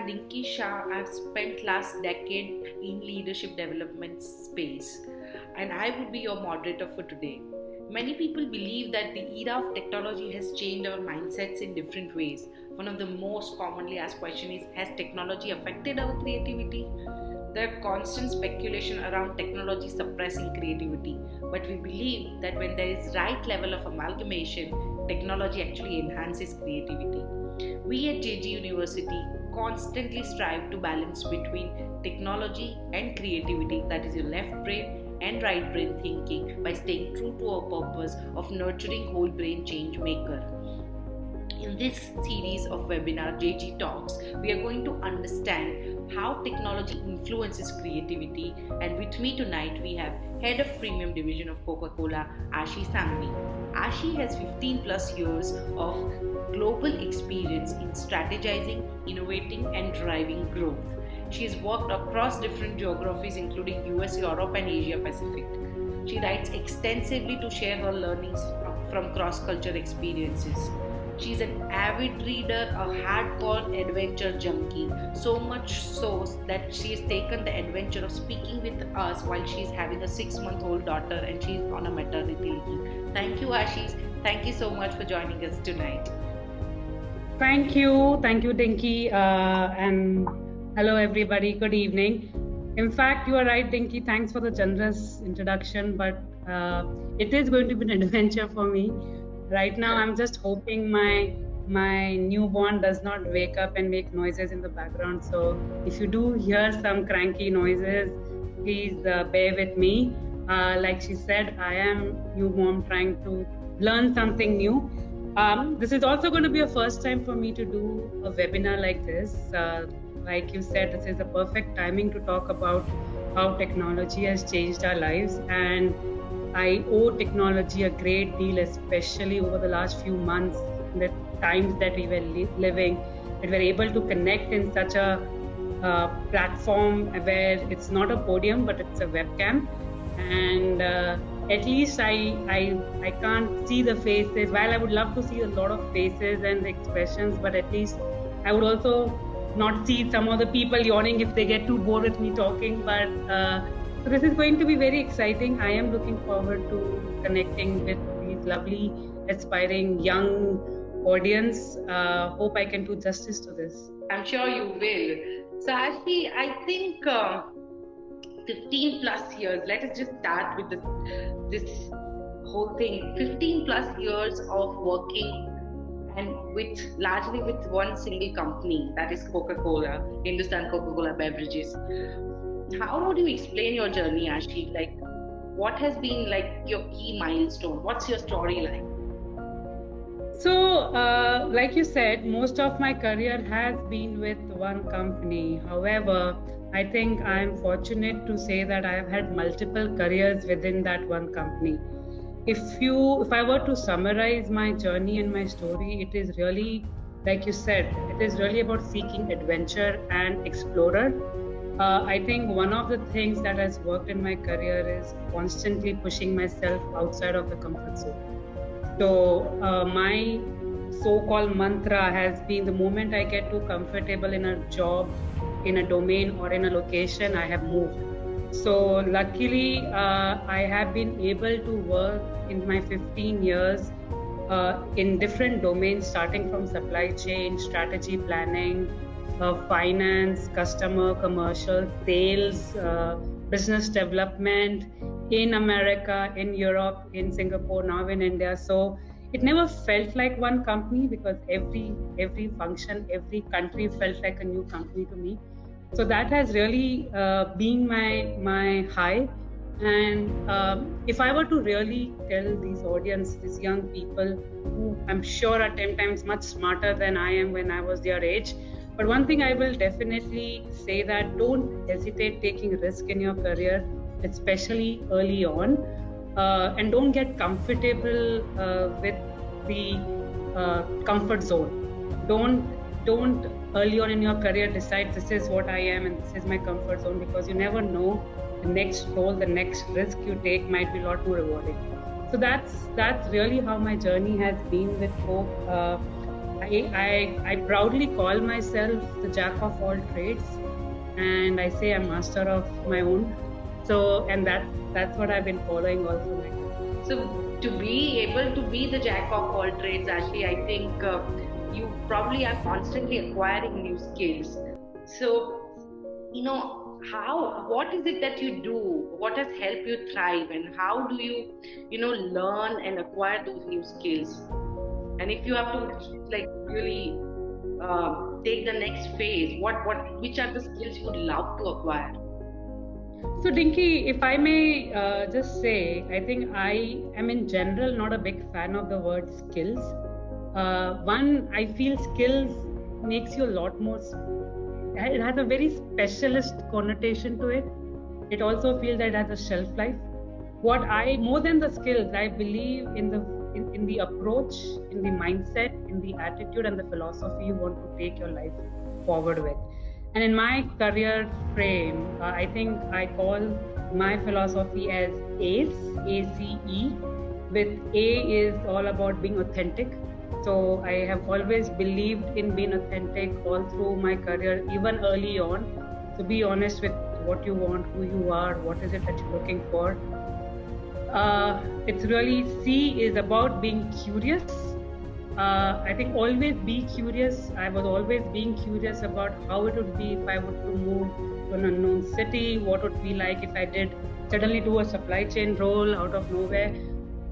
I'm Dinky Shah. I've spent last decade in leadership development space, and I would be your moderator for today. Many people believe that the era of technology has changed our mindsets in different ways. One of the most commonly asked questions is, has technology affected our creativity? There are constant speculation around technology suppressing creativity, but we believe that when there is right level of amalgamation, technology actually enhances creativity. We at JG University constantly strive to balance between technology and creativity, that is your left brain and right brain thinking, by staying true to our purpose of nurturing whole brain change maker. In this series of webinar JG Talks, we are going to understand how technology influences creativity, and with me tonight we have Head of Premium Division of Coca-Cola, Ashi Sangvi. Ashi has 15 plus years of global experience in strategizing, innovating and driving growth. She has worked across different geographies including US, Europe and Asia Pacific. She writes extensively to share her learnings from cross-culture experiences. She's an avid reader, a hardcore adventure junkie, so much so that she has taken the adventure of speaking with us while she's having a 6-month-old daughter and she's on a maternity leave. Thank you, Ashish. Thank you so much for joining us tonight. Thank you, Dinky, and hello everybody. Good evening. In fact, you are right, Dinky. Thanks for the generous introduction, but it is going to be an adventure for me. Right now, I'm just hoping my newborn does not wake up and make noises in the background. So if you do hear some cranky noises, please bear with me. Like she said, I am new mom trying to learn something new. This is also going to be a first time for me to do a webinar like this. Like you said, this is a perfect timing to talk about how technology has changed our lives, and I owe technology a great deal, especially over the last few months, the times that we were living, that we're able to connect in such a platform where it's not a podium, but it's a webcam. And at least I can't see the faces. While I would love to see a lot of faces and expressions, but at least I would also not see some of the people yawning if they get too bored with me talking. But so this is going to be very exciting. I am looking forward to connecting with these lovely, aspiring young audience. Hope I can do justice to this. I'm sure you will. So Ashi, I think 15 plus years, let us just start with this whole thing. 15 plus years of working and largely with one single company, that is Coca-Cola, Hindustan Coca-Cola Beverages. How would you explain your journey, Ashi? Like, what has been like your key milestone? What's your story like? So, like you said, most of my career has been with one company. However, I think I'm fortunate to say that I have had multiple careers within that one company. If I were to summarize my journey and my story, it is really, like you said, it is really about seeking adventure and explorer. I think one of the things that has worked in my career is constantly pushing myself outside of the comfort zone. So my so-called mantra has been, the moment I get too comfortable in a job, in a domain or in a location, I have moved. So luckily, I have been able to work in my 15 years in different domains, starting from supply chain, strategy planning, finance, customer, commercial, sales, business development in America, in Europe, in Singapore, now in India. So it never felt like one company, because every function, every country felt like a new company to me. So that has really been my high. And if I were to really tell these audience, these young people who I'm sure are 10 times much smarter than I am when I was their age, but one thing I will definitely say, that don't hesitate taking risk in your career, especially early on, and don't get comfortable with the comfort zone. Don't early on in your career decide this is what I am and this is my comfort zone, because you never know, the next role, the next risk you take might be a lot more rewarding. So that's really how my journey has been with Coke. I proudly call myself the jack of all trades, and I say I'm master of my own. So, and that's what I've been following all through my life. So to be able to be the jack of all trades, actually, I think you probably are constantly acquiring new skills. So, what is it that you do? What has helped you thrive, and how do you learn and acquire those new skills? And if you have to like really take the next phase, which are the skills you would love to acquire? So, Dinky, if I may just say, I think I am in general not a big fan of the word skills. One, I feel skills makes you a lot more. It has a very specialist connotation to it. It also feels that it has a shelf life. More than the skills, I believe in the approach, in the mindset, in the attitude and the philosophy you want to take your life forward with. And in my career frame, I think I call my philosophy as ACE, ACE, with A is all about being authentic. So I have always believed in being authentic all through my career, even early on. To be honest with what you want, who you are, what is it that you're looking for. It's really C is about being curious. I think always be curious. I was always being curious about how it would be if I were to move to an unknown city, what would it be like if I did suddenly do a supply chain role out of nowhere.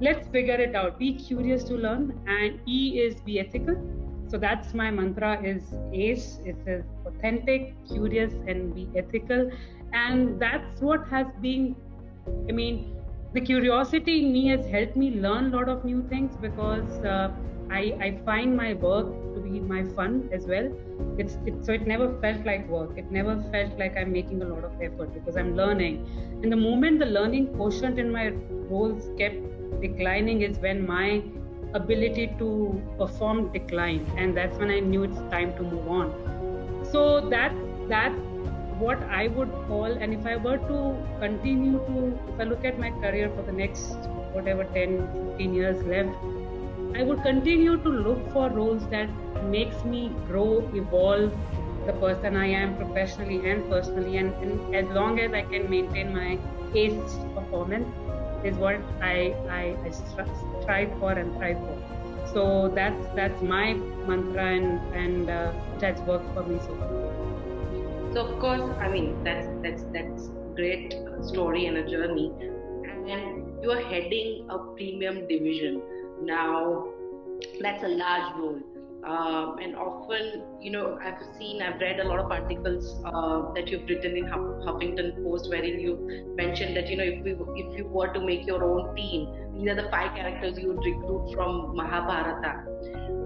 Let's figure it out. Be curious to learn. And E is be ethical. So that's my mantra is ACE. It says authentic, curious, and be ethical. And that's what has been, the curiosity in me has helped me learn a lot of new things because I find my work to be my fun as well. So it never felt like work. It never felt like I'm making a lot of effort because I'm learning. And the moment the learning quotient in my roles kept declining is when my ability to perform declined, and that's when I knew it's time to move on. So that's what I would call, and if I were to continue to, if I look at my career for the next whatever 10, 15 years left, I would continue to look for roles that makes me grow, evolve the person I am professionally and personally, and as long as I can maintain my ACE performance is what I strive for and thrive for. So that's my mantra and that's worked for me so far. So of course, that's great story and a journey, and you are heading a premium division now. That's a large role, and often I've read a lot of articles that you've written in Huffington Post, wherein you mentioned that if you were to make your own team, these are the 5 characters you would recruit from Mahabharata.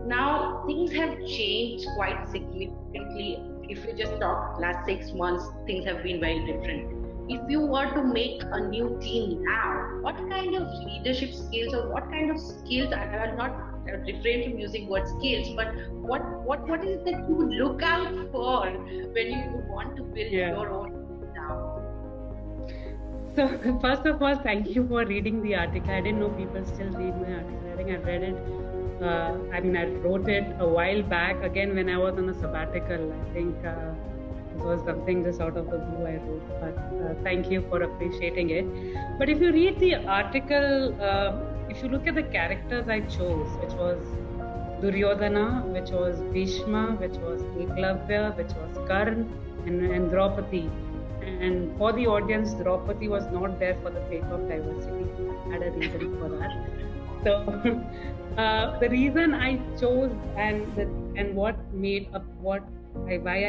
Now things have changed quite significantly. If you just talk last 6 months, things have been very different. If you were to make a new team now, what kind of leadership skills or what kind of skills, I will not refrain from using word skills, but what is it that you would look out for when you would want to build your own team now? So first of all, thank you for reading the article. I didn't know people still read my article. I think I've read it. I wrote it a while back, again when I was on a sabbatical. I think it was something just out of the blue I wrote, but thank you for appreciating it. But if you read the article, if you look at the characters I chose, which was Duryodhana, which was Bhishma, which was Eklavya, which was Karn, and Draupadi. And for the audience, Draupadi was not there for the sake of diversity. I had a reason for that. So the reason I chose and what made up why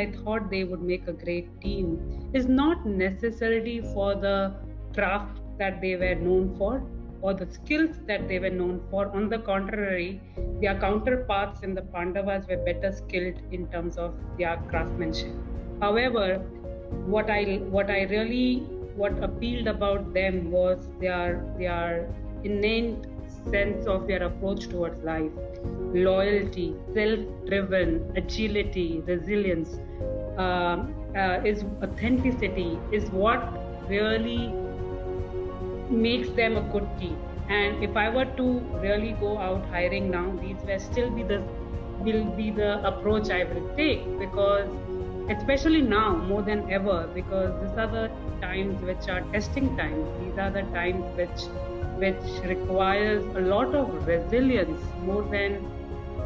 I thought they would make a great team is not necessarily for the craft that they were known for or the skills that they were known for. On the contrary, their counterparts in the Pandavas were better skilled in terms of their craftsmanship. However, what appealed about them was their innate sense of their approach towards life, loyalty, self-driven, agility, resilience, is authenticity is what really makes them a good team. And if I were to really go out hiring now, these will still be the will be the approach I will take, because especially now more than ever, because these are the times which are testing times. These are the times which requires a lot of resilience, more than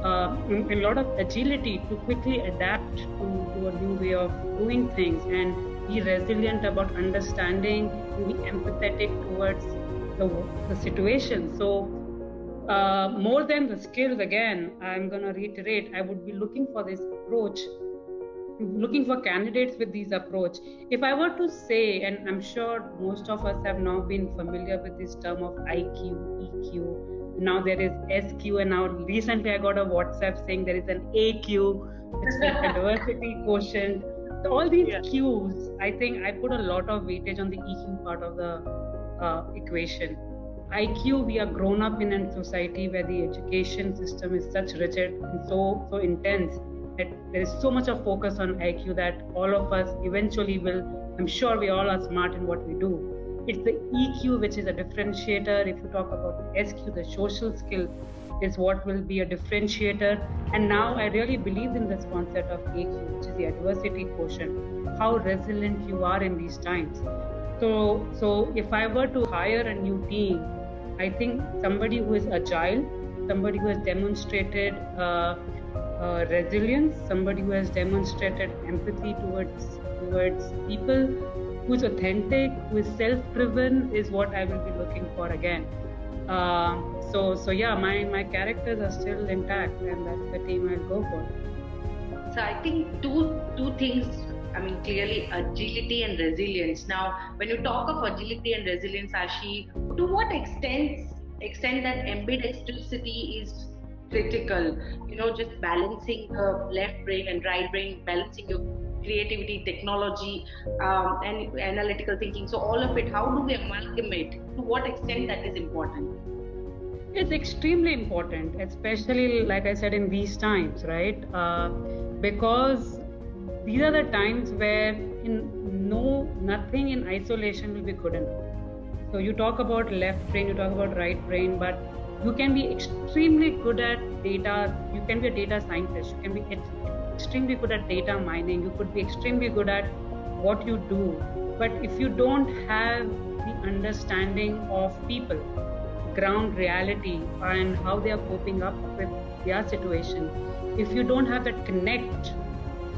a lot of agility to quickly adapt to a new way of doing things, and be resilient about understanding and be empathetic towards the situation. So more than the skills, again, I'm going to reiterate, I would be looking for this approach, looking for candidates with this approach. If I were to say, and I'm sure most of us have now been familiar with this term of IQ, EQ, now there is SQ, and now recently I got a WhatsApp saying there is an AQ, which is adversity quotient. So all these Qs, I think I put a lot of weightage on the EQ part of the equation. IQ, we are grown up in a society where the education system is such rigid and so intense that there is so much of focus on IQ that all of us eventually will, I'm sure we all are smart in what we do. It's the EQ which is a differentiator. If you talk about SQ, the social skill is what will be a differentiator. And now I really believe in this concept of AQ, which is the adversity quotient, how resilient you are in these times. So if I were to hire a new team, I think somebody who is agile, somebody who has demonstrated resilience, somebody who has demonstrated empathy towards people, who is authentic, who is self-driven, is what I will be looking for again. So yeah, my characters are still intact, and that's the team I'll go for. So I think two things. I mean, clearly agility and resilience. Now, when you talk of agility and resilience, Ashi, to what extent that ambidextrosity is critical? Just balancing the left brain and right brain, balancing your creativity, technology, and analytical thinking. So all of it, how do we amalgamate? To what extent that is important? It's extremely important, especially like I said in these times, right? Because these are the times where nothing in isolation will be good enough. So you talk about left brain, you talk about right brain, but you can be extremely good at data. You can be a data scientist. You can be extremely good at data mining. You could be extremely good at what you do. But if you don't have the understanding of people, ground reality, and how they are coping up with their situation, if you don't have that connect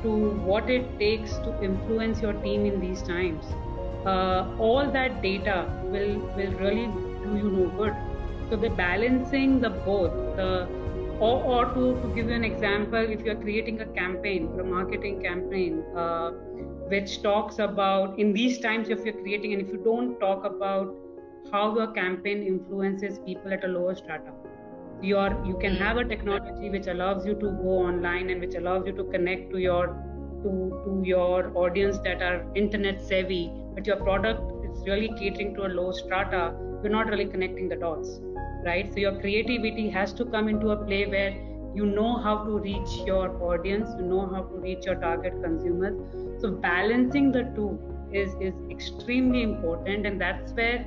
to what it takes to influence your team in these times, all that data will really do you no good. So the balancing the both, or to give you an example, if you're creating a campaign, a marketing campaign, which talks about, in these times if you're creating, and if you don't talk about how your campaign influences people at a lower strata, you can have a technology which allows you to go online and which allows you to connect to your audience that are internet savvy, but your product is really catering to a low strata. You're not really connecting the dots, right? So your creativity has to come into a play where you know how to reach your audience, you know how to reach your target consumers. So balancing the two is extremely important, and that's where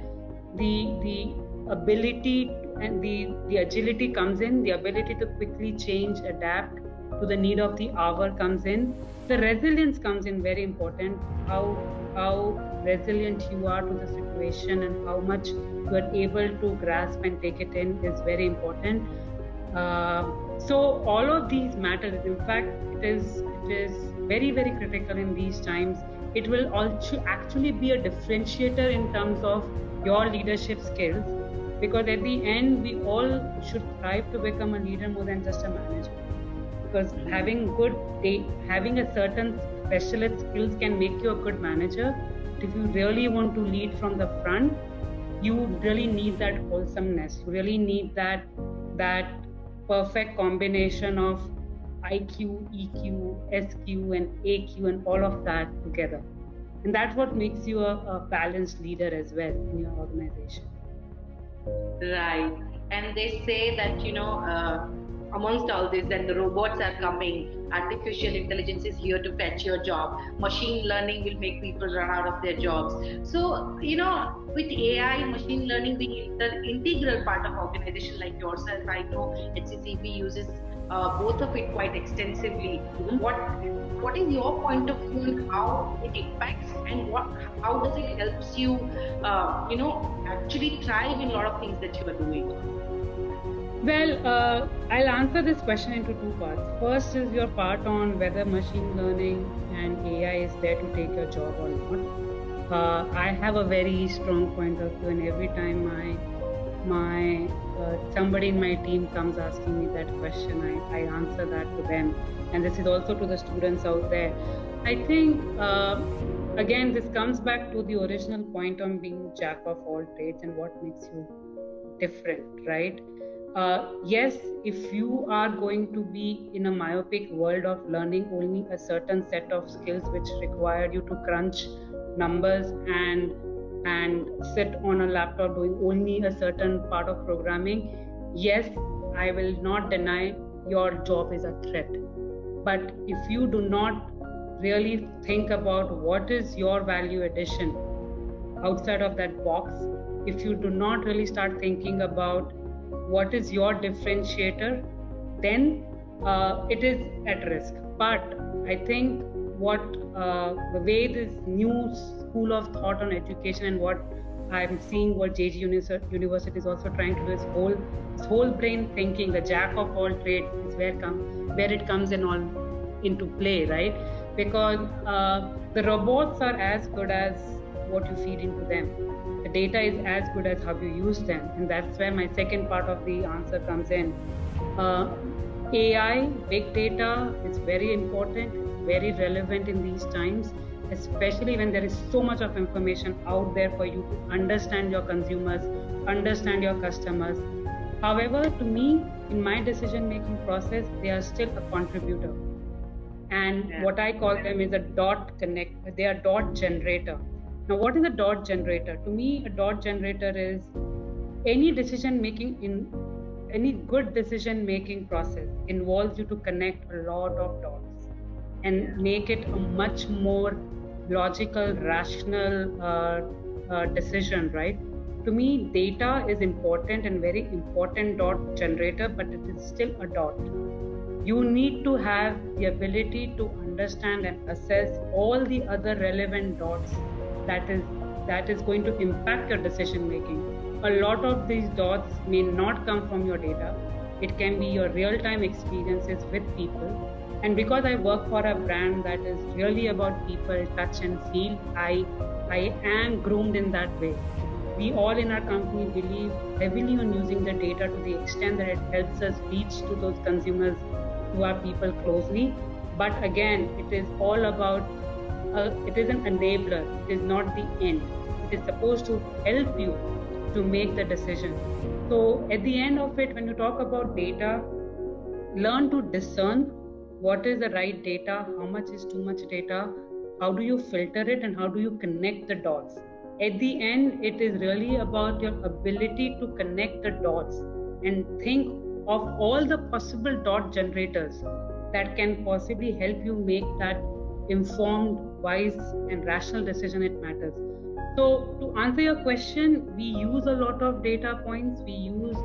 the ability and the agility comes in, the ability to quickly change, adapt to the need of the hour comes in. The resilience comes in, very important. How resilient you are to the situation and how much you are able to grasp and take it in is very important. So all of these matter. In fact, it is very, very critical in these times. It will also actually be a differentiator in terms of your leadership skills, because at the end we all should strive to become a leader more than just a manager. Because having a certain specialist skills can make you a good manager. But if you really want to lead from the front, you really need that wholesomeness. You really need that perfect combination of IQ, EQ, SQ, and AQ, and all of that together. And that's what makes you a balanced leader as well in your organization. Right. And they say that, amongst all this, then the robots are coming, artificial intelligence is here to fetch your job, machine learning will make people run out of their jobs. So, with AI, machine learning being the integral part of organization like yourself, I know HCCB uses both of it quite extensively. What is your point of view on how it impacts, and how does it helps you actually thrive in a lot of things that you are doing? Well, I'll answer this question into two parts. First is your part on whether machine learning and AI is there to take your job or not. I have a very strong point of view, and every time my somebody in my team comes asking me that question, I answer that to them, and this is also to the students out there. I think again this comes back to the original point on being jack of all trades and what makes you different, right? Yes, if you are going to be in a myopic world of learning only a certain set of skills which require you to crunch numbers and sit on a laptop doing only a certain part of programming, yes, I will not deny your job is a threat. But if you do not really think about what is your value addition outside of that box, if you do not really start thinking about what is your differentiator, then it is at risk. But I think the way this new school of thought on education and what I'm seeing what JG University is also trying to do is this whole brain thinking, the jack of all trades is where it comes into play, right? Because the robots are as good as what you feed into them. The data is as good as how you use them, and that's where my second part of the answer comes in. AI, big data is very important, very relevant in these times, especially when there is so much of information out there for you to understand your consumers, understand your customers. However, to me, in my decision-making process, they are still a contributor. And what I call them is they are dot generator. Now, what is a dot generator? To me, a dot generator is any good decision making process involves you to connect a lot of dots and make it a much more logical, rational decision, right? To me, data is important and very important dot generator, but it is still a dot. You need to have the ability to understand and assess all the other relevant dots that is going to impact your decision making. A lot of these dots may not come from your data. It can be your real-time experiences with people. And because I work for a brand that is really about people, touch and feel, I am groomed in that way. We all in our company believe heavily on using the data to the extent that it helps us reach to those consumers who are people closely. But again, it is all about it is an enabler. It is not the end. It is supposed to help you to make the decision. So at the end of it, when you talk about data, learn to discern what is the right data, how much is too much data, how do you filter it, and how do you connect the dots. At the end, it is really about your ability to connect the dots and think of all the possible dot generators that can possibly help you make that informed, wise, and rational decision. It matters. So to answer your question, we use a lot of data points. We use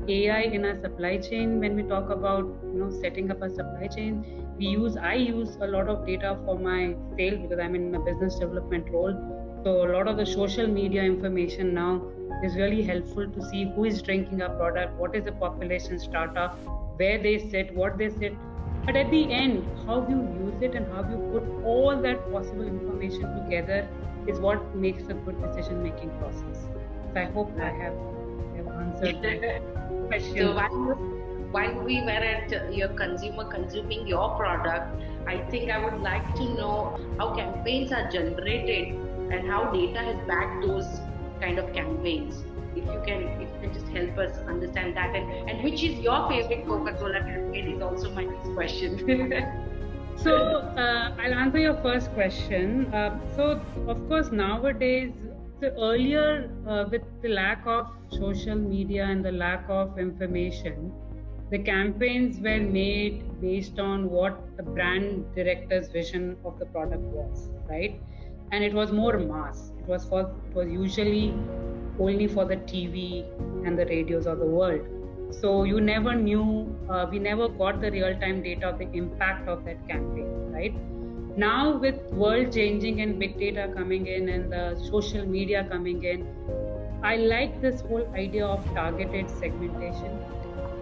AI in our supply chain when we talk about setting up a supply chain. I use a lot of data for my sales because I'm in a business development role. So a lot of the social media information now is really helpful to see who is drinking our product, what is the population strata, where they sit, what they sit. But at the end, how you use it and how you put all that possible information together is what makes a good decision-making process. So I hope I have answered the question. So while we were at your consumer consuming your product, I think I would like to know how campaigns are generated and how data has backed those kind of campaigns. If you can just help us understand that, and which is your favorite Coca-Cola campaign is also my next question. So I'll answer your first question. So of course nowadays, earlier with the lack of social media and the lack of information, The campaigns were made based on what the brand director's vision of the product was, right? And it was more mass. It was usually only for the TV and the radios of the world. So you never knew, we never got the real-time data of the impact of that campaign, right? Now with world changing and big data coming in and the social media coming in, I like this whole idea of targeted segmentation.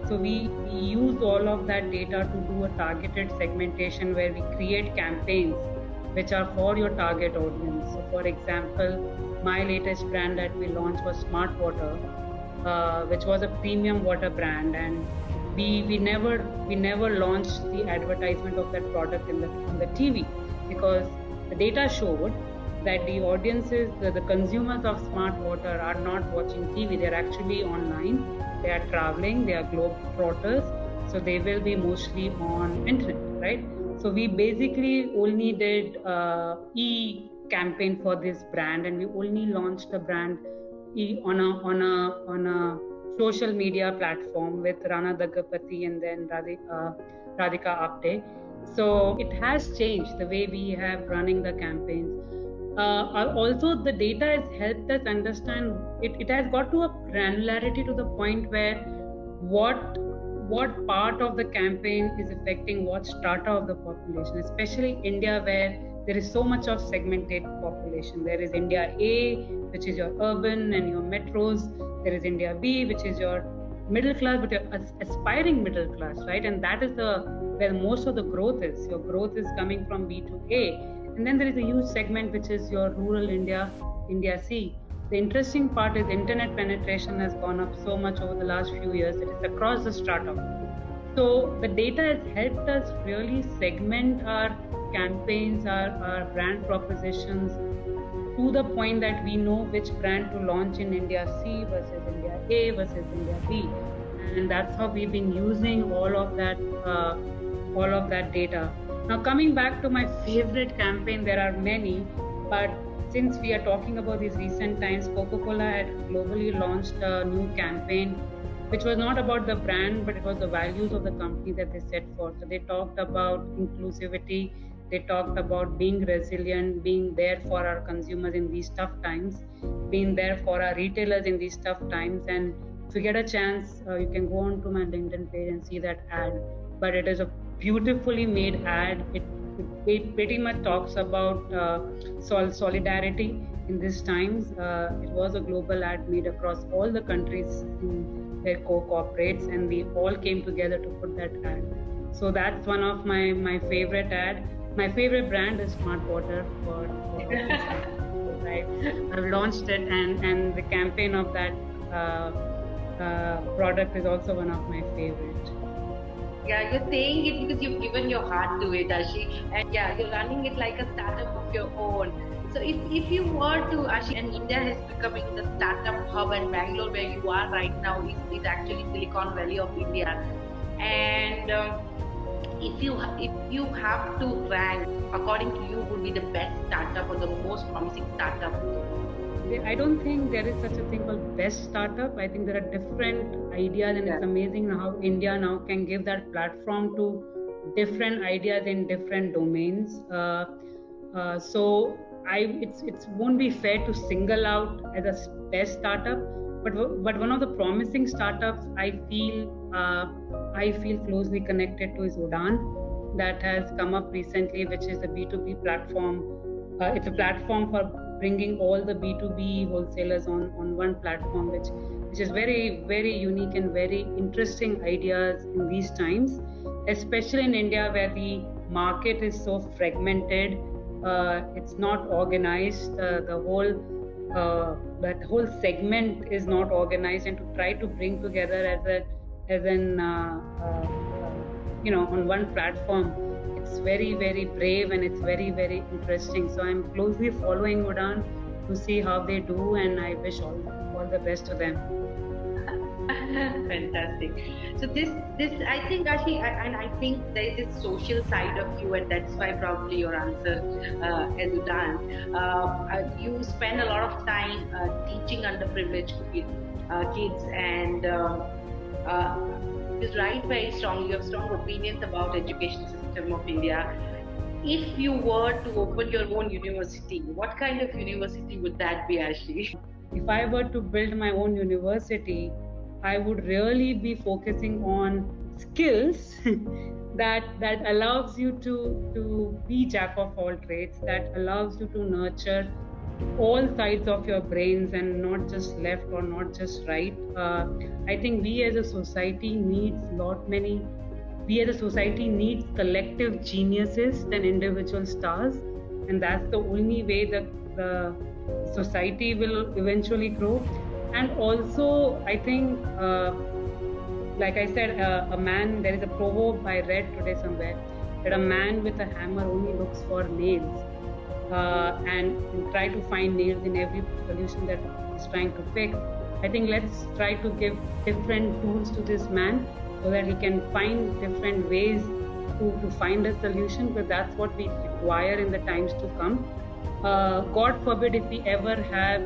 So we use all of that data to do a targeted segmentation where we create campaigns which are for your target audience. So for example, my latest brand that we launched was Smart Water, which was a premium water brand, and we never launched the advertisement of that product in the TV, because the data showed that the audiences, the consumers of Smart Water are not watching TV. They're actually online. They are traveling. They are globetrotters. So they will be mostly on internet, right? So we basically only did e-campaign for this brand, and we only launched the brand on a social media platform with Rana Daggapati and then Radhika Apte. So it has changed the way we have running the campaigns. Also, the data has helped us understand. It has got to a granularity to the point where what part of the campaign is affecting what strata of the population, especially India, where there is so much of segmented population. There is India A, which is your urban and your metros. There is India B, which is your middle class, but your aspiring middle class, right? And that is where most of the growth is. Your growth is coming from B to A. And then there is a huge segment, which is your rural India, India C. The interesting part is internet penetration has gone up so much over the last few years. It is across the strata. So the data has helped us really segment our campaigns, our brand propositions to the point that we know which brand to launch in India C versus India A versus India B. And that's how we've been using all of that data. Now coming back to my favorite campaign, there are many, but since we are talking about these recent times, Coca-Cola had globally launched a new campaign, which was not about the brand, but it was the values of the company that they set forth. So they talked about inclusivity, they talked about being resilient, being there for our consumers in these tough times, being there for our retailers in these tough times. And if you get a chance, you can go on to my LinkedIn page and see that ad. But it is a beautifully made ad. It pretty much talks about solidarity in these times. It was a global ad made across all the countries where Coke operates, and we all came together to put that ad. So that's one of my favorite ad. My favorite brand is Smart Water for right. I've launched it, and the campaign of that product is also one of my favorite. Yeah, you're saying it because you've given your heart to it, Ashi. And yeah, you're running it like a startup of your own. So if you were to, Ashi, and India is becoming the startup hub, and Bangalore, where you are right now, is actually Silicon Valley of India. And if you have to rank, according to you, would be the best startup or the most promising startup? I don't think there is such a thing called best startup. I think there are different ideas, and it's amazing how India now can give that platform to different ideas in different domains. So it won't be fair to single out as a best startup, but one of the promising startups I feel closely connected to is Udaan, that has come up recently, which is a B2B platform. It's a platform for bringing all the B2B wholesalers on one platform, which is very, very unique and very interesting ideas in these times, especially in India, where the market is so fragmented. It's not organized. That whole segment is not organized, and to try to bring together on one platform, it's very, very brave, and it's very, very interesting. So I'm closely following Udaan to see how they do, and I wish all the best to them. Fantastic. So this I think, Ashi, and I think there is this social side of you, and that's why probably your answer as Udaan. You spend a lot of time teaching underprivileged kids, and Uh, is right very strongly. You have strong opinions about education system of India. If you were to open your own university, what kind of university would that be, Ashi? If I were to build my own university, I would really be focusing on skills that allows you to be jack of all trades, that allows you to nurture all sides of your brains and not just left or not just right. I think we as a society needs collective geniuses than individual stars, and that's the only way that the society will eventually grow. And also, I think, like I said, there is a proverb I read today somewhere, that a man with a hammer only looks for nails, and try to find nails in every solution that he's trying to fix. I think let's try to give different tools to this man so that he can find different ways to find a solution, because that's what we require in the times to come. God forbid if we ever have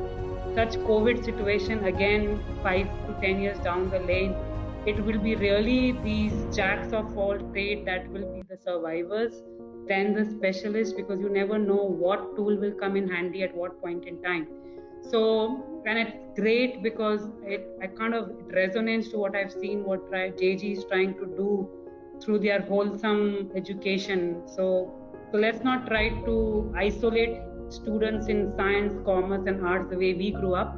such COVID situation again 5 to 10 years down the lane, it will be really these jacks of all trade that will be the survivors than the specialists, because you never know what tool will come in handy at what point in time. So, and it's great because it resonates to what I've seen, what JG is trying to do through their wholesome education. So let's not try to isolate students in science, commerce, and arts the way we grew up.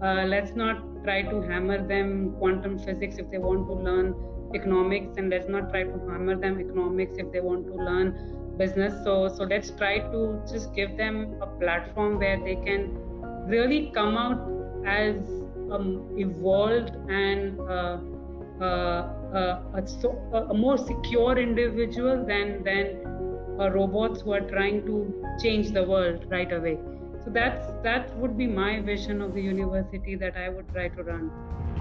Let's not try to hammer them quantum physics if they want to learn economics, and let's not try to hammer them economics if they want to learn business. So let's try to just give them a platform where they can really come out as evolved and a more secure individual than robots who are trying to change the world right away. So that would be my vision of the university that I would try to run,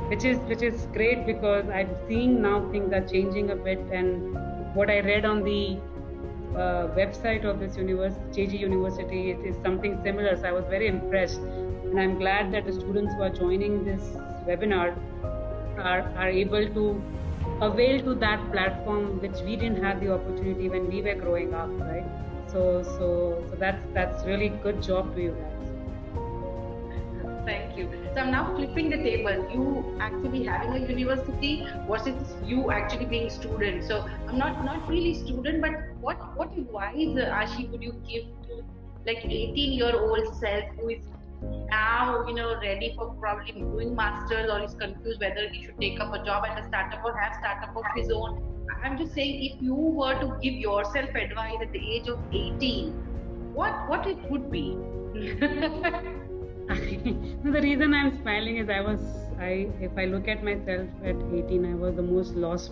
which is great because I'm seeing now things are changing a bit, and what I read on the website of this JG University is something similar. So I was very impressed, and I'm glad that the students who are joining this webinar are able to avail to that platform, which we didn't have the opportunity when we were growing up, right? So that's really good job to you guys. Thank you. So I'm now flipping the table. You actually having a university versus you actually being student. So I'm not really student, but what advice, Ashi, would you give to like 18-year-old self who is now ready for probably doing masters, or is confused whether he should take up a job at a startup or have startup of his own? I'm just saying, if you were to give yourself advice at the age of 18, what it would be? The reason I'm smiling is if I look at myself at 18, I was the most lost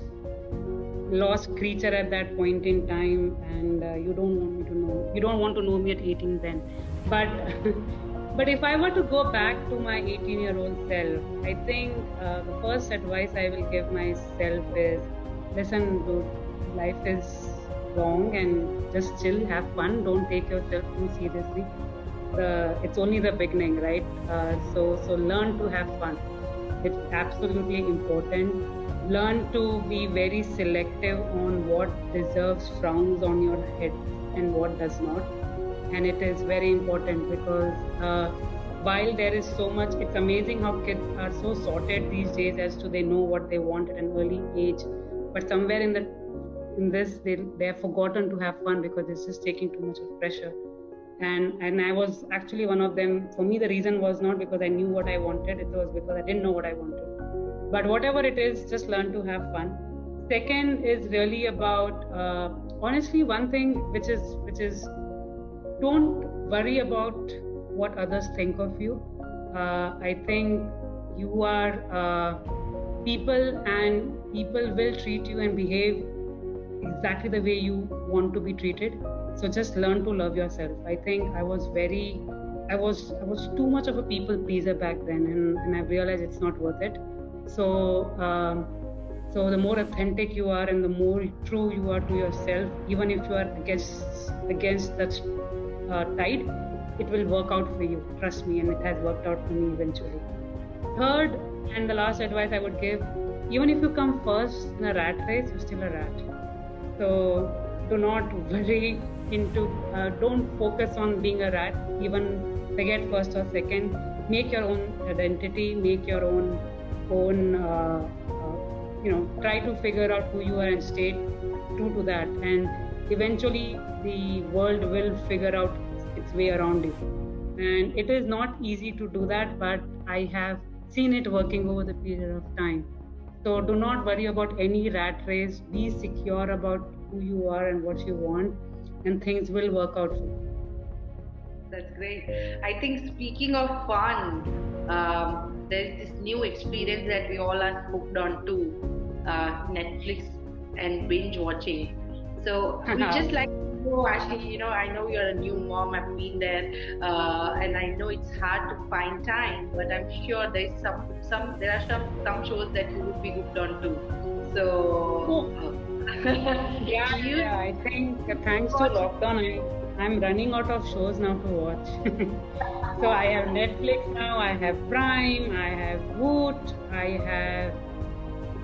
creature at that point in time, and you don't want to know me at 18 then. But if I were to go back to my 18-year-old self, I think the first advice I will give myself is, listen, dude, life is long and just chill, have fun, don't take yourself too seriously. It's only the beginning, right? So learn to have fun. It's absolutely important. Learn to be very selective on what deserves frowns on your head and what does not. And it is very important because while there is so much, it's amazing how kids are so sorted these days as to they know what they want at an early age. But somewhere in this, they have forgotten to have fun because it's just taking too much of pressure. And I was actually one of them. For me, the reason was not because I knew what I wanted, it was because I didn't know what I wanted. But whatever it is, just learn to have fun. Second is really about, honestly, one thing which is don't worry about what others think of you. I think you are people, and people will treat you and behave exactly the way you want to be treated. So just learn to love yourself. I think I was too much of a people pleaser back then, and I realized it's not worth it. So the more authentic you are and the more true you are to yourself, even if you are against that tide, it will work out for you. Trust me, and it has worked out for me eventually. Third, And the last advice I would give, even if you come first in a rat race, you're still a rat. So do not worry don't focus on being a rat, even forget first or second. Make your own identity, make your own, try to figure out who you are and stay true to that. And eventually the world will figure out its way around you. And it is not easy to do that, but I have seen it working over the period of time. So do not worry about any rat race. Be secure about who you are and what you want, and things will work out for you. That's great. I think speaking of fun, there's this new experience that we all are hooked on to, Netflix and binge watching. So we just like to know, actually, I know you're a new mom. I've been there, and I know it's hard to find time. But I'm sure there are some shows that you would be hooked on to. So I think thanks to lockdown, I'm running out of shows now to watch. So I have Netflix now, I have Prime, I have Woot, I have,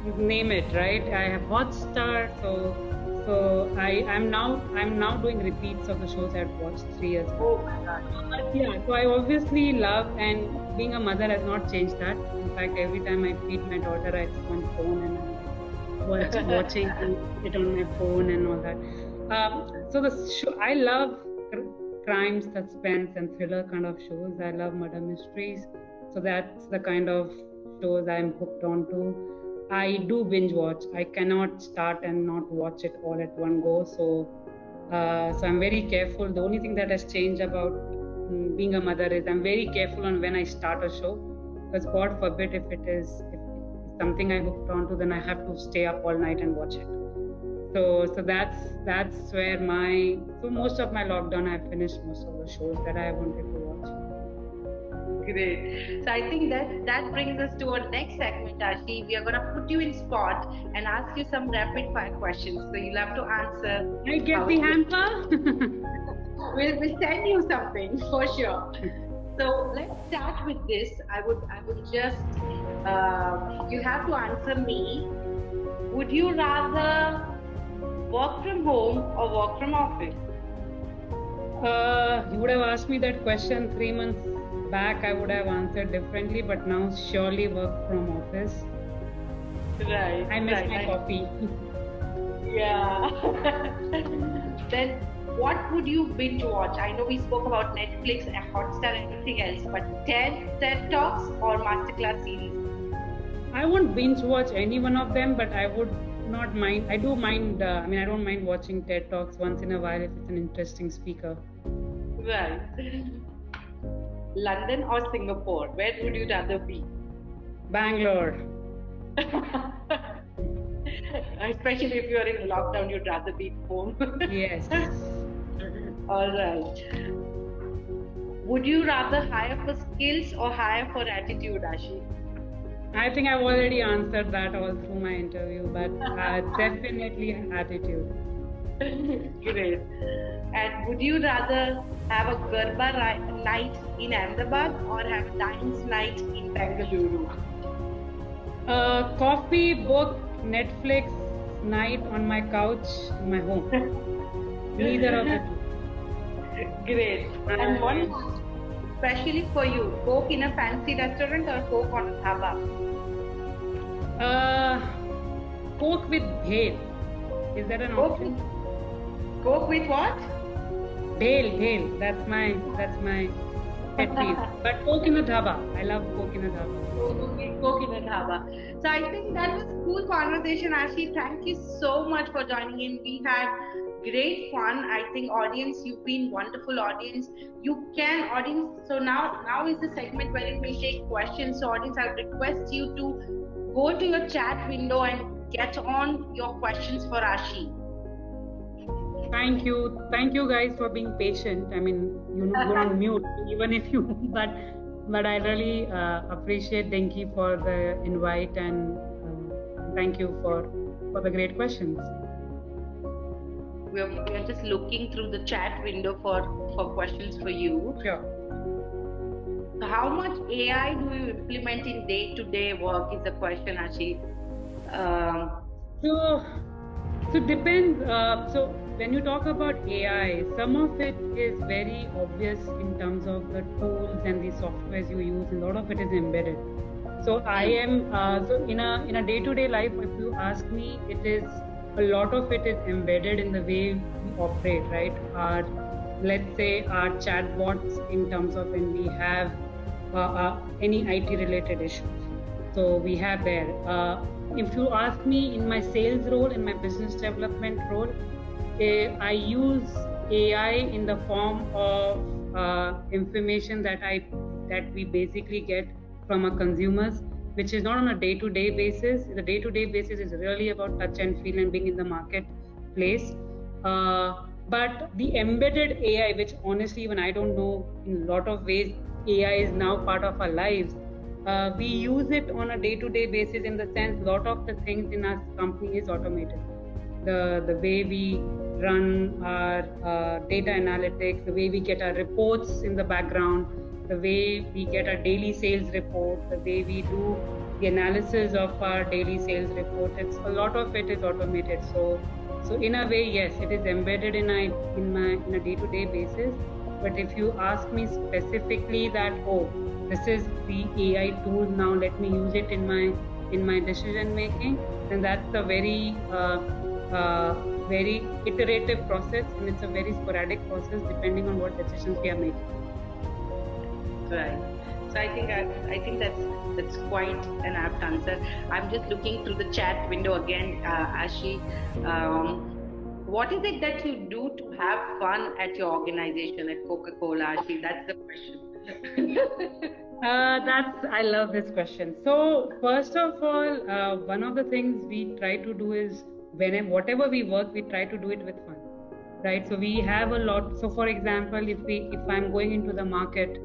you name it, right? I have Hotstar. So I'm now doing repeats of the shows I've watched 3 years ago. Oh my God. But yeah, so I obviously love, and being a mother has not changed that. In fact, every time I feed my daughter, I sit on phone and I'm watching it on my phone and all that. So the show, I love crime, suspense, and thriller kind of shows. I love murder mysteries. So that's the kind of shows I'm hooked on to. I do binge watch. I cannot start and not watch it all at one go. So I'm very careful. The only thing that has changed about being a mother is I'm very careful on when I start a show, because God forbid if it's something I hooked on to, then I have to stay up all night and watch it. So that's where most of my lockdown I've finished most of the shows that I wanted to watch. Great. So I think that brings us to our next segment, Ashi. We are going to put you in spot and ask you some rapid fire questions. So you'll have to answer. I get the answer. We'll send you something for sure. So let's start with this. I would just you have to answer me. Would you rather work from home or work from office? You would have asked me that question 3 months back. I would have answered differently, but now surely work from office. Right. I miss my coffee. Yeah. Then what would you binge watch? I know we spoke about Netflix and Hotstar and everything else, but TED Talks or Masterclass series? I won't binge watch any one of them, but I would not mind. I do mind. I don't mind watching TED Talks once in a while if it's an interesting speaker. Right. London or Singapore? Where would you rather be? Bangalore. Especially if you are in lockdown, you'd rather be home. Yes. All right. Would you rather hire for skills or hire for attitude, Ashi? I think I've already answered that all through my interview, but definitely attitude. Great. And would you rather have a Garba night in Ahmedabad or have a dance night in Bengaluru? Coffee, book, Netflix night on my couch in my home. Neither of the two. Great. And one more, especially for you, Coke in a fancy restaurant or Coke on a dhaba? Coke with bhel. Is that an option? Coke with what? Bhel. That's my pet peeve. But Coke in a dhaba. I love Coke in a dhaba. Coke in a dhaba. So I think that was a cool conversation, Ashi. Thank you so much for joining in. We had great fun. I think audience, you've been wonderful audience. So now is the segment where we take questions. So audience, I request you to go to your chat window and get on your questions for Ashi. Thank you guys for being patient. Go on mute even if you but I really appreciate Denki for the invite, and thank you for the great questions. We're just looking through the chat window for questions for you. Sure. So how much AI do you implement in day-to-day work is the question, Ashi. Um, So, so depends. So when you talk about AI, some of it is very obvious in terms of the tools and the softwares you use. A lot of it is embedded. So I am so in a day-to-day life. If you ask me, it is a lot of it is embedded in the way we operate. Right? Our let's say our chatbots in terms of when we have any IT-related issues. So we have there. If you ask me, in my sales role, in my business development role, I use AI in the form of information that we basically get from our consumers, which is not on a day-to-day basis. The day-to-day basis is really about touch and feel and being in the marketplace. But the embedded AI, which honestly, even I don't know, in a lot of ways, AI is now part of our lives. We use it on a day-to-day basis in the sense a lot of the things in our company is automated. The way we run our data analytics, the way we get our reports in the background, the way we get our daily sales report, the way we do the analysis of our daily sales report. It's a lot of it is automated. So in a way, yes, it is embedded in a day-to-day basis. But if you ask me specifically that, oh, this is the AI tool, now let me use it in my decision making, then that's a very iterative process, and it's a very sporadic process depending on what decisions we are making. Right. So I think that's quite an apt answer. I'm just looking through the chat window again, Ashi. What is it that you do to have fun at your organization at Coca-Cola, Ashi? That's the question. I love this question. So first of all, one of the things we try to do is whatever we work, we try to do it with fun, right? So we have a lot. So for example, if I'm going into the market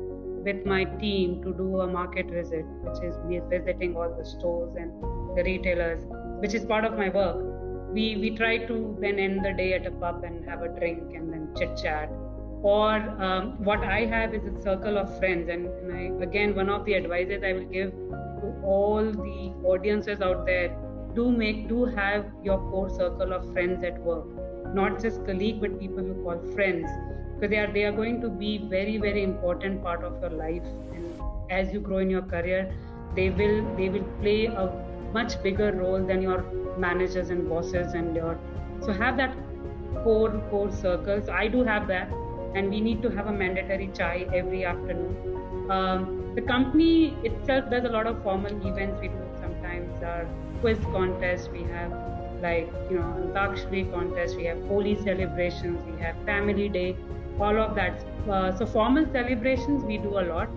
with my team to do a market visit, which is me visiting all the stores and the retailers, which is part of my work. We try to then end the day at a pub and have a drink and then chit chat. Or what I have is a circle of friends, and again, one of the advices I will give to all the audiences out there: do have your core circle of friends at work, not just colleague, but people you call friends, because they are going to be very important part of your life, and as you grow in your career, they will play a much bigger role than your managers and bosses and so have that core circle. So I do have that, and we need to have a mandatory chai every afternoon. The company itself does a lot of formal events. We do sometimes our quiz contest, we have Antakshari contest, we have holy celebrations, we have family day, all of that. So formal celebrations we do a lot,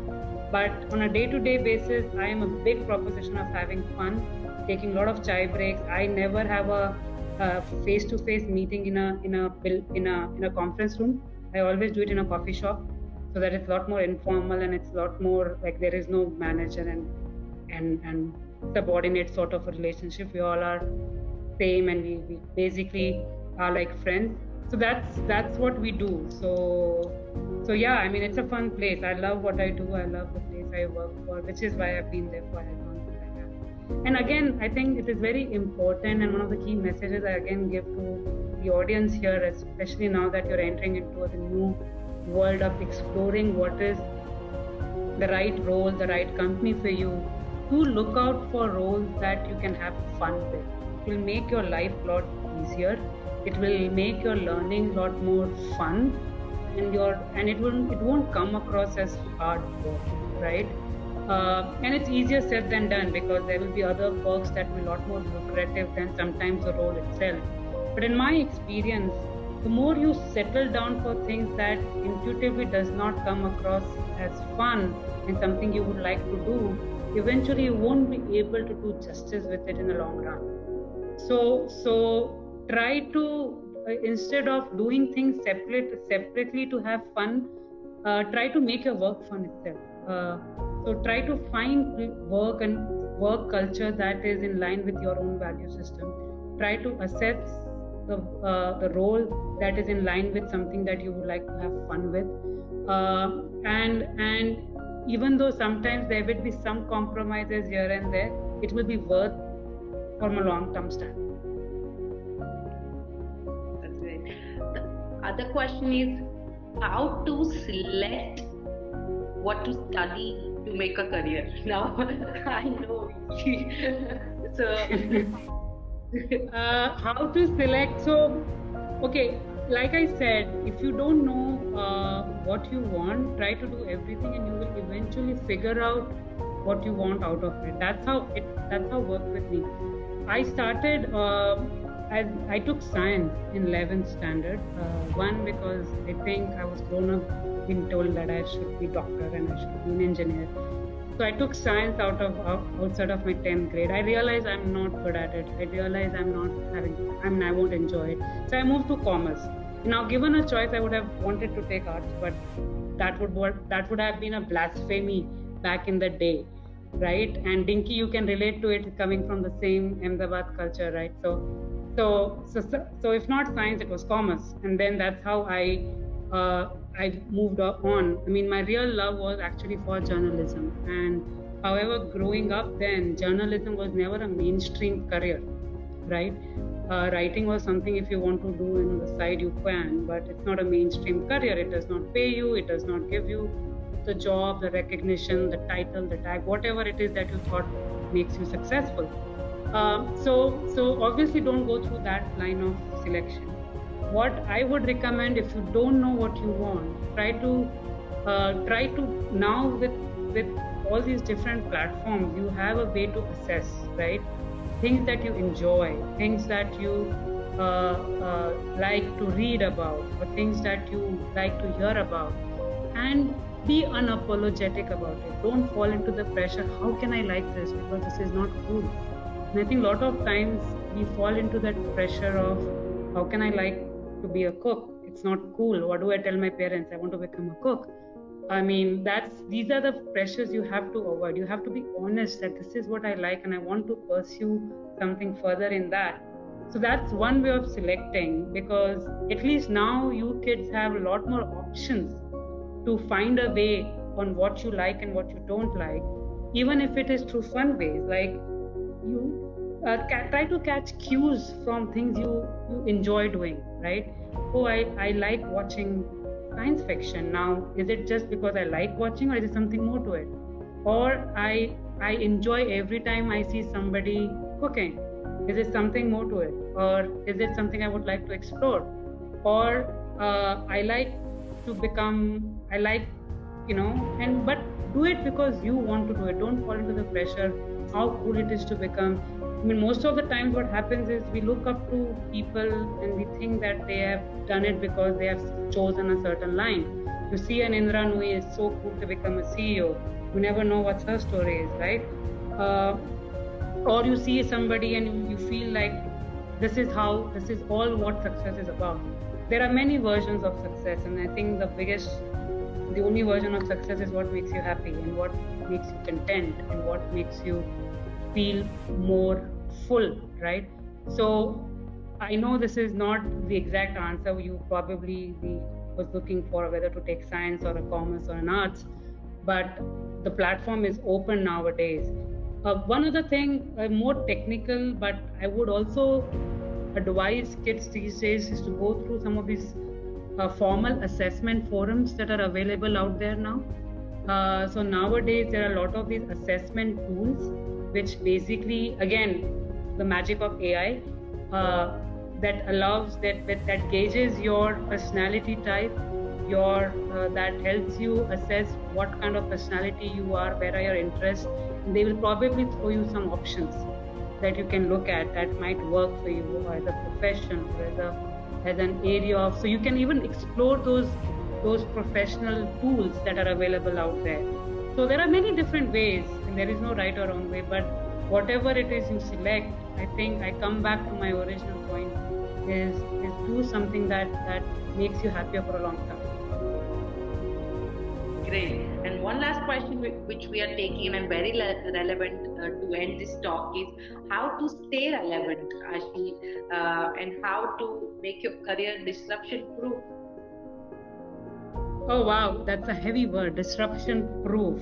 but on a day-to-day basis, I am a big proposition of having fun, taking a lot of chai breaks. I never have a face-to-face meeting in a conference room. I always do it in a coffee shop, so that it's a lot more informal and it's a lot more like there is no manager and subordinate sort of a relationship. We all are same, and we basically are like friends. So that's what we do. So yeah, I mean, it's a fun place. I love what I do. I love the place I work for, which is why I've been there for as long as I have. And again, I think it is very important, and one of the key messages I again give to the audience here, especially now that you're entering into the new world of exploring what is the right role, the right company for you, to look out for roles that you can have fun with. It will make your life a lot easier. It will make your learning a lot more fun, and it won't come across as hard work, right? And it's easier said than done, because there will be other perks that will be a lot more lucrative than sometimes the role itself. But in my experience, the more you settle down for things that intuitively does not come across as fun and something you would like to do, eventually you won't be able to do justice with it in the long run. So try to, instead of doing things separately to have fun, try to make your work fun itself. So try to find work culture that is in line with your own value system. Try to assess the role that is in line with something that you would like to have fun with, and even though sometimes there will be some compromises here and there, it will be worth from a long-term stand. That's great. The other question is how to select what to study to make a career. Now, I know. So, how to select? So, okay, like I said, if you don't know what you want, try to do everything, and you will eventually figure out what you want out of it. That's how it worked with me. I started. I took science in 11th standard. One, because I think I was grown up being told that I should be doctor and I should be an engineer. So I took science outside of my 10th grade. I realized I'm not good at it. I realized I won't enjoy it. So I moved to commerce. Now, given a choice, I would have wanted to take arts, but that would have been a blasphemy back in the day, right? And Dinky, you can relate to it coming from the same Ahmedabad culture, right? So if not science, it was commerce, and then that's how I moved on. I mean, my real love was actually for journalism, and however, growing up then, journalism was never a mainstream career, right? Writing was something if you want to do on the side you can, but it's not a mainstream career. It does not pay you. It does not give you the job, the recognition, the title, the tag, whatever it is that you thought makes you successful. So obviously don't go through that line of selection. What I would recommend, if you don't know what you want, try to now with all these different platforms, you have a way to assess, right? Things that you enjoy, things that you like to read about, or things that you like to hear about, and be unapologetic about it. Don't fall into the pressure, how can I like this, because this is not cool. And I think a lot of times we fall into that pressure of how can I like to be a cook? It's not cool. What do I tell my parents? I want to become a cook. I mean, these are the pressures you have to avoid. You have to be honest that this is what I like and I want to pursue something further in that. So that's one way of selecting, because at least now you kids have a lot more options to find a way on what you like and what you don't like, even if it is through fun ways. Like you try to catch cues from things you enjoy doing, right? Oh, I like watching science fiction. Now, is it just because I like watching, or is it something more to it? Or I enjoy every time I see somebody cooking. Is it something more to it? Or is it something I would like to explore? Or I like, but do it because you want to do it. Don't fall into the pressure, how cool it is to become. I mean, most of the times what happens is we look up to people and we think that they have done it because they have chosen a certain line. You see an Indra Nooyi is so cool to become a CEO. You never know what her story is, right? Or you see somebody and you feel like this is all what success is about. There are many versions of success, and I think the only version of success is what makes you happy and what makes you content and what makes you feel more full, right? So I know this is not the exact answer you probably was looking for, whether to take science or a commerce or an arts, but the platform is open nowadays. One other thing, more technical, but I would also advise kids these days is to go through some of these formal assessment forums that are available out there now. So nowadays there are a lot of these assessment tools, which basically, again, the magic of AI, that allows that gauges your personality type, that helps you assess what kind of personality you are, where are your interests. And they will probably throw you some options that you can look at that might work for you as a profession, or as an area of. So you can even explore those professional tools that are available out there. So there are many different ways, and there is no right or wrong way, but whatever it is you select, I think I come back to my original point, is do something that makes you happier for a long time. Great. And one last question which we are taking and very relevant to end this talk is how to stay relevant, Ashi, and how to make your career disruption proof. Oh wow, that's a heavy word. Disruption proof.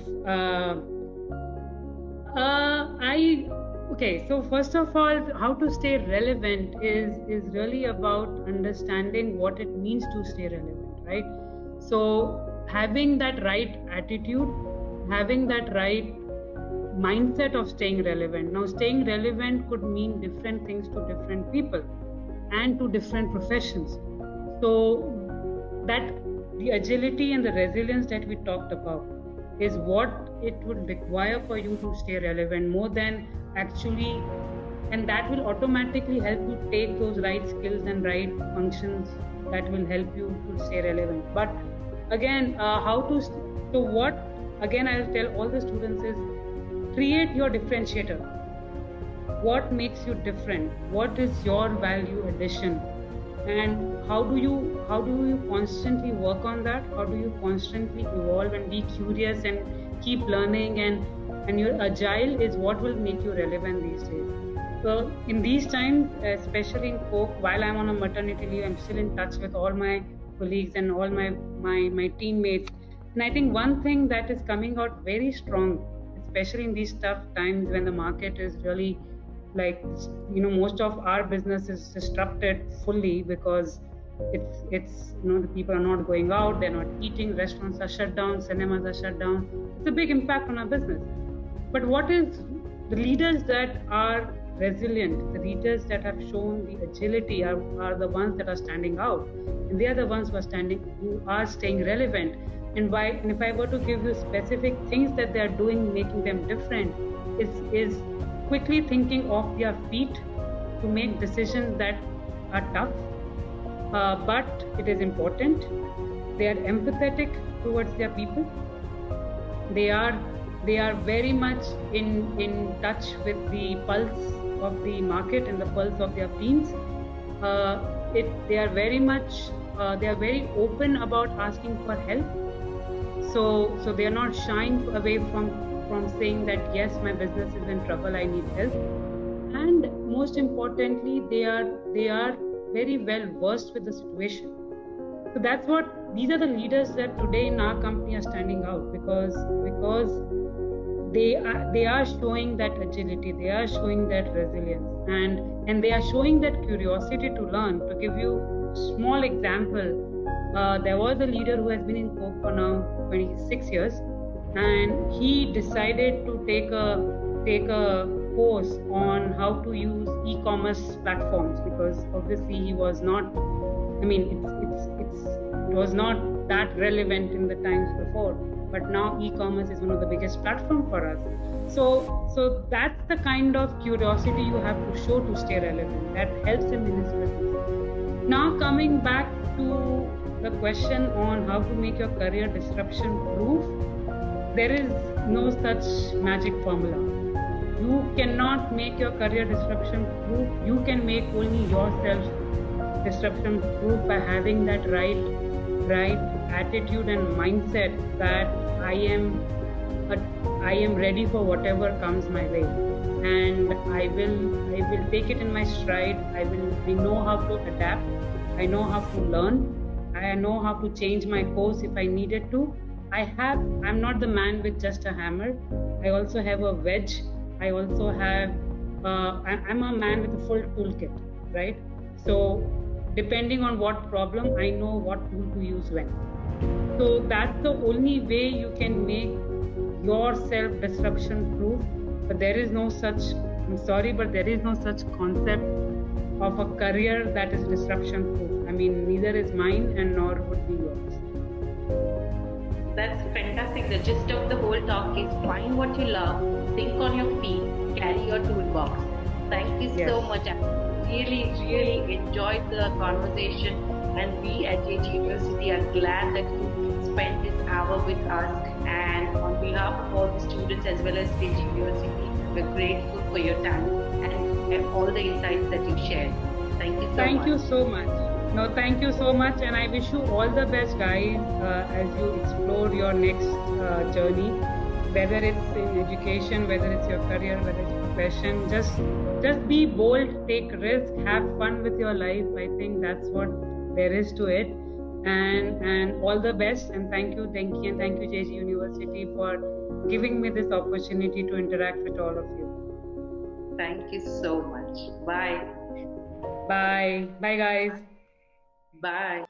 I okay. So first of all, how to stay relevant is really about understanding what it means to stay relevant, right? So having that right attitude, having that right mindset of staying relevant. Now, staying relevant could mean different things to different people and to different professions. So that the agility and the resilience that we talked about is what it would require for you to stay relevant more than actually, and that will automatically help you take those right skills and right functions that will help you to stay relevant. But again, how to so what again I'll tell all the students is create your differentiator. What makes you different? What is your value addition? And how do you constantly work on that? How do you constantly evolve and be curious and keep learning, and your agile is what will make you relevant these days. So in these times, especially in Coke, while I'm on a maternity leave, I'm still in touch with all my colleagues and all my teammates. And I think one thing that is coming out very strong, especially in these tough times when the market is really like, most of our business is disrupted fully because it's the people are not going out, they're not eating, restaurants are shut down, cinemas are shut down. It's a big impact on our business. But what is the leaders that are resilient, the leaders that have shown the agility are the ones that are standing out, and they are the ones who are staying relevant. And if I were to give you specific things that they are doing, making them different, is quickly thinking off their feet to make decisions that are tough, but it is important. They are empathetic towards their people. They are very much in touch with the pulse of the market and the pulse of their teams. They are very open about asking for help. So they are not shying away from saying that yes, my business is in trouble, I need help. And most importantly, they are very well versed with the situation. So these are the leaders that today in our company are standing out because they are showing that agility, they are showing that resilience, and they are showing that curiosity to learn. To give you a small example, there was a leader who has been in Coke for now 26 years, and he decided to take a course on how to use e-commerce platforms, because obviously he was not, it was not that relevant in the times before, but now e-commerce is one of the biggest platforms for us. So that's the kind of curiosity you have to show to stay relevant. That helps him in his business. Now coming back to the question on how to make your career disruption proof, there is no such magic formula. You cannot make your career disruption proof. You can make only yourself disruption proof by having that right attitude and mindset that I am ready for whatever comes my way, and I will take it in my stride. I know how to adapt. I know how to learn. I know how to change my course if I needed to. I'm not the man with just a hammer. I also have a wedge. I also have, I'm a man with a full toolkit, right? So depending on what problem, I know what tool to use when. So that's the only way you can make yourself disruption proof. But there is no such, I'm sorry, but there is no such concept of a career that is disruption proof. Neither is mine and nor would be yours. That's fantastic. The gist of the whole talk is find what you love, think on your feet, carry your toolbox. Thank you so much. I really enjoyed the conversation, and we at JG University are glad that you spent this hour with us. And on behalf of all the students as well as JG University, we're grateful for your time and all the insights that you shared. Thank you so much. Thank you so much. No, thank you so much, and I wish you all the best, guys, as you explore your next journey, whether it's in education, whether it's your career, whether it's profession. Just be bold, take risk, have fun with your life. I think that's what there is to it. and all the best. And thank you, Denki, and thank you, JG University, for giving me this opportunity to interact with all of you. Thank you so much. Bye. Bye. Bye, guys. Bye.